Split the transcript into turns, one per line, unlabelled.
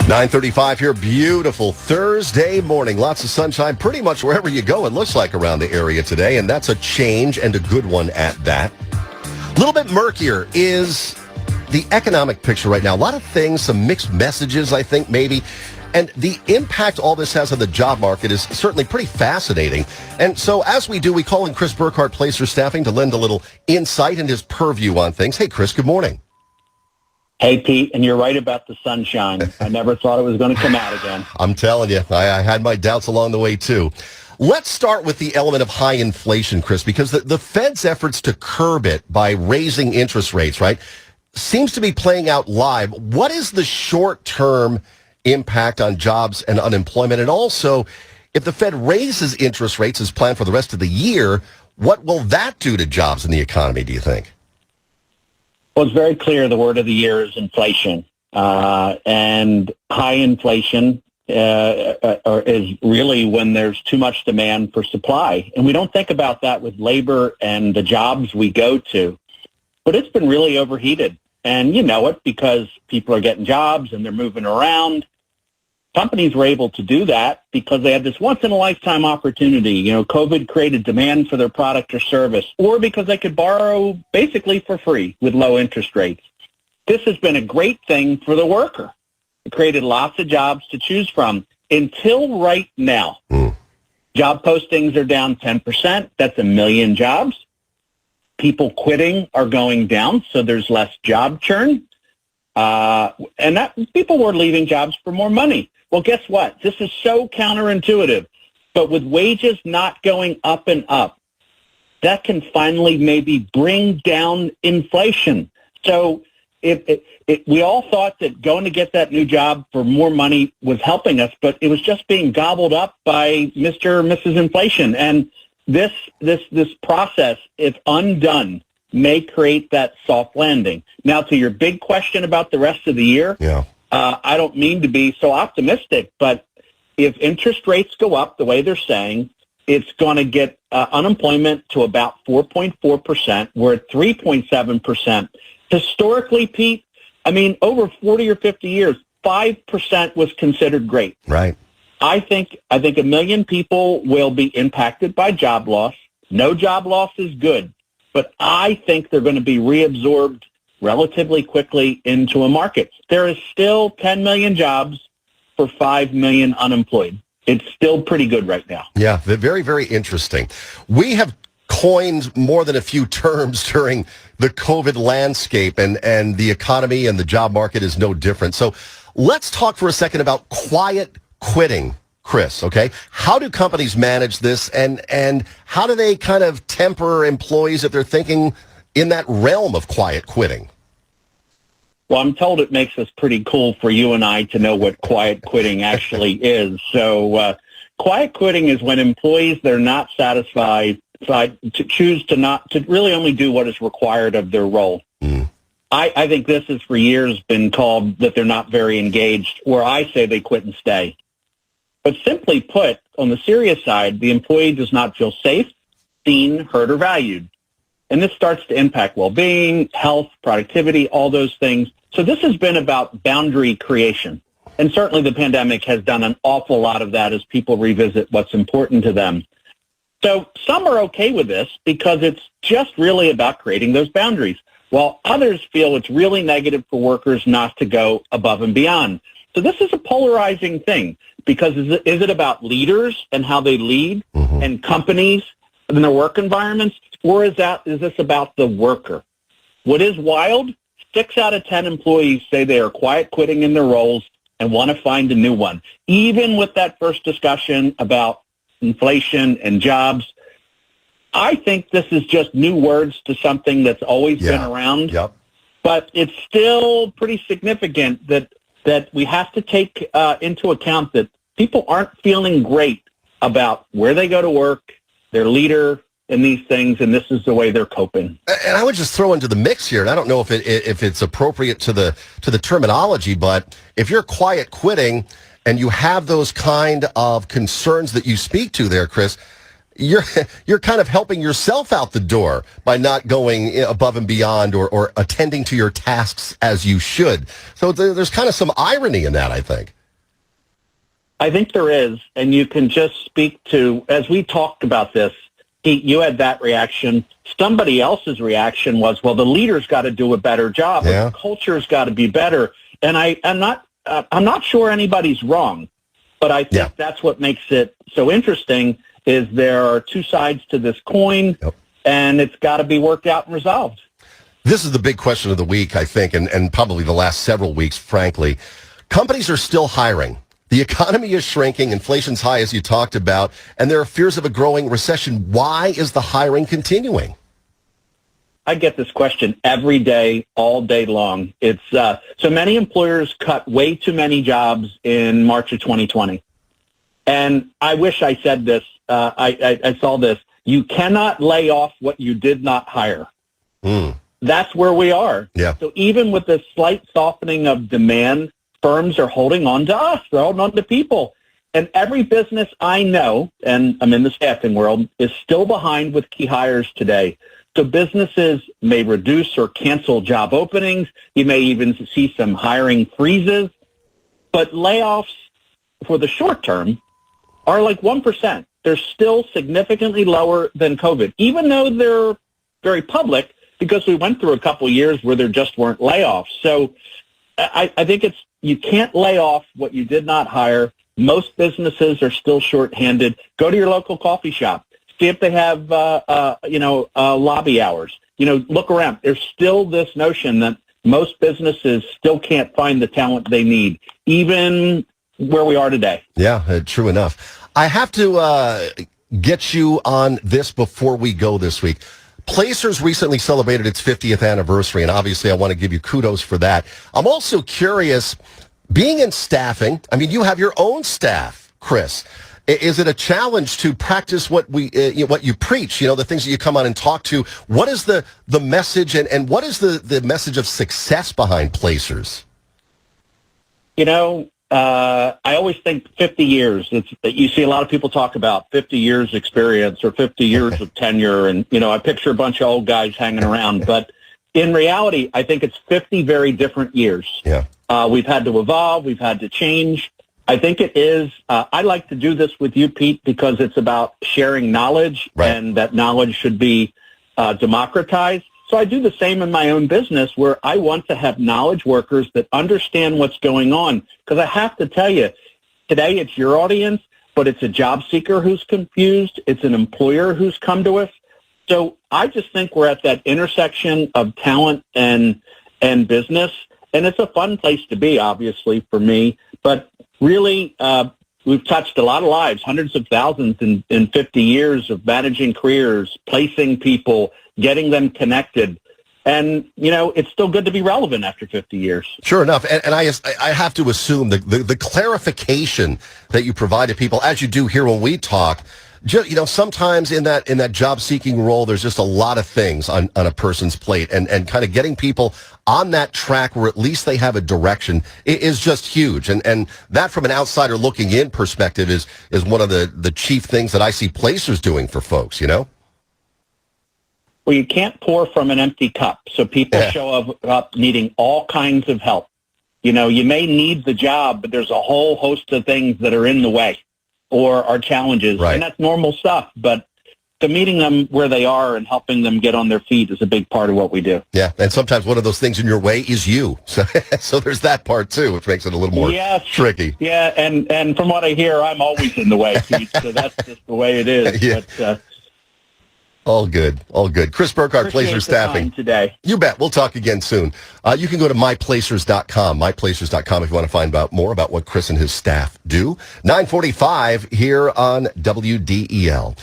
9:35 here, beautiful Thursday morning. Lots of sunshine pretty much wherever you go, it looks like, around the area today, and that's a change and a good one at that. A little bit murkier is the economic picture right now. A lot of things, some mixed messages, I think, maybe. And the impact all this has on the job market is certainly pretty fascinating. And so as we do, we call in Chris Burkhard, Placers Staffing, to lend a little insight and his purview on things. Hey, Chris, good morning.
Hey, Pete, and you're right about the sunshine. I never thought it was going to come out again.
I'm telling you, I had my doubts along the way, too. Let's start with the element of high inflation, Chris, because the Fed's efforts to curb it by raising interest rates, right, seems to be playing out live. What is the short-term impact on jobs and unemployment? And also, if the Fed raises interest rates as planned for the rest of the year, what will that do to jobs and the economy, do you think?
Well, it's very clear the word of the year is inflation. And high inflation is really when there's too much demand for supply. And we don't think about that with labor and the jobs we go to. But it's been really overheated. And you know it because people are getting jobs and they're moving around. Companies were able to do that because they had this once-in-a-lifetime opportunity. You know, COVID created demand for their product or service, or because they could borrow basically for free with low interest rates. This has been a great thing for the worker. It created lots of jobs to choose from until right now. Job postings are down 10%. That's 1 million jobs. People quitting are going down, so there's less job churn. And that people were leaving jobs for more money. Well, guess what? This is so counterintuitive. But with wages not going up and up, that can finally maybe bring down inflation. So we all thought that going to get that new job for more money was helping us, but it was just being gobbled up by Mr. and Mrs. Inflation. And this process, if undone, may create that soft landing. Now, to your big question about the rest of the year, I don't mean to be so optimistic, but if interest rates go up the way they're saying, it's going to get unemployment to about 4.4%. We're at 3.7%. Historically, Pete, I mean, over 40 or 50 years, 5% was considered great.
Right.
I think 1 million people will be impacted by job loss. No job loss is good, but I think they're going to be reabsorbed relatively quickly into a market. There is still 10 million jobs for 5 million unemployed. It's still pretty good right now.
Yeah, very, very interesting. We have coined more than a few terms during the COVID landscape, and the economy and the job market is no different. So let's talk for a second about quiet quitting, Chris, okay? How do companies manage this, and how do they kind of temper employees if they're thinking in that realm of quiet quitting?
Well, I'm told it makes us pretty cool for you and I to know what quiet quitting actually is. So quiet quitting is when employees that are not satisfied to choose to really only do what is required of their role. I think this has for years been called that they're not very engaged, or I say they quit and stay. But simply put, on the serious side, the employee does not feel safe, seen, heard, or valued. And this starts to impact well-being, health, productivity, all those things. So this has been about boundary creation. And certainly the pandemic has done an awful lot of that as people revisit what's important to them. So some are okay with this because it's just really about creating those boundaries, while others feel it's really negative for workers not to go above and beyond. So this is a polarizing thing because is it about leaders and how they lead and companies in their work environments, or is this about the worker? What is wild, 6 out of 10 employees say they are quiet quitting in their roles and want to find a new one. Even with that first discussion about inflation and jobs, I think this is just new words to something that's always been around.
Yep.
But it's still pretty significant that we have to take into account that people aren't feeling great about where they go to work, their leader, and these things, and this is the way they're coping.
And I would just throw into the mix here, and I don't know if it's appropriate to the terminology, but if you're quiet quitting and you have those kind of concerns that you speak to there, Chris, you're kind of helping yourself out the door by not going above and beyond or attending to your tasks as you should. So there's kind of some irony in that, I think.
I think there is, and you can just speak to, as we talked about this, Pete, you had that reaction. Somebody else's reaction was, well, the leader's got to do a better job.
Yeah.
The culture's got to be better. And I'm not sure anybody's wrong, but I think that's what makes it so interesting is there are two sides to this coin, and it's got to be worked out and resolved.
This is the big question of the week, I think, and probably the last several weeks, frankly. Companies are still hiring. The economy is shrinking, inflation's high, as you talked about, and there are fears of a growing recession. Why is the hiring continuing?
I get this question every day, all day long. It's so many employers cut way too many jobs in March of 2020. And I wish I said this. I saw this. You cannot lay off what you did not hire. That's where we are.
Yeah.
So even with this slight softening of demand, firms are holding on to us. They're holding on to people. And every business I know, and I'm in the staffing world, is still behind with key hires today. So businesses may reduce or cancel job openings. You may even see some hiring freezes. But layoffs for the short term are like 1%. They're still significantly lower than COVID, even though they're very public, because we went through a couple years where there just weren't layoffs. So I think you can't lay off what you did not hire. Most businesses are still shorthanded. Go to your local coffee shop. See if they have, lobby hours. Look around. There's still this notion that most businesses still can't find the talent they need, even where we are today.
Yeah, true enough. I have to get you on this before we go this week. Placers recently celebrated its 50th anniversary, and obviously I want to give you kudos for that. I'm also curious, being in staffing, I mean, you have your own staff, Chris. Is it a challenge to practice what you preach, the things that you come on and talk to? What is the message, and what is the message of success behind Placers?
I always think 50 years. You see a lot of people talk about 50 years experience or 50 years of tenure, and I picture a bunch of old guys hanging around. But in reality, I think it's 50 very different years.
Yeah,
we've had to evolve, we've had to change. I think it is. I like to do this with you, Pete, because it's about sharing knowledge, and that knowledge should be democratized. So I do the same in my own business, where I want to have knowledge workers that understand what's going on. Because I have to tell you, today it's your audience, but it's a job seeker who's confused. It's an employer who's come to us. So I just think we're at that intersection of talent and business. And it's a fun place to be, obviously, for me. But really, we've touched a lot of lives, hundreds of thousands in 50 years of managing careers, placing people, getting them connected. And, it's still good to be relevant after 50 years. Sure
enough. And I have to assume the clarification that you provide to people, as you do here when we talk, sometimes in that job-seeking role, there's just a lot of things on a person's plate. And kind of getting people on that track where at least they have a direction is just huge. And that, from an outsider looking in perspective, is one of the chief things that I see Placers doing for folks,
Well, you can't pour from an empty cup. So people show up needing all kinds of help. You may need the job, but there's a whole host of things that are in the way or are challenges.
Right.
And that's normal stuff. But meeting them where they are and helping them get on their feet is a big part of what we do. Yeah,
and sometimes one of those things in your way is you. So there's that part, too, which makes it a little more tricky.
Yeah, and from what I hear, I'm always in the way, Pete, so that's just the way it is.
Yeah.
But,
all good. Chris Burkhard, Placers Staffing.
Today.
You bet. We'll talk again soon. You can go to myplacers.com, myplacers.com, if you want to find out more about what Chris and his staff do. 9:45 here on WDEL.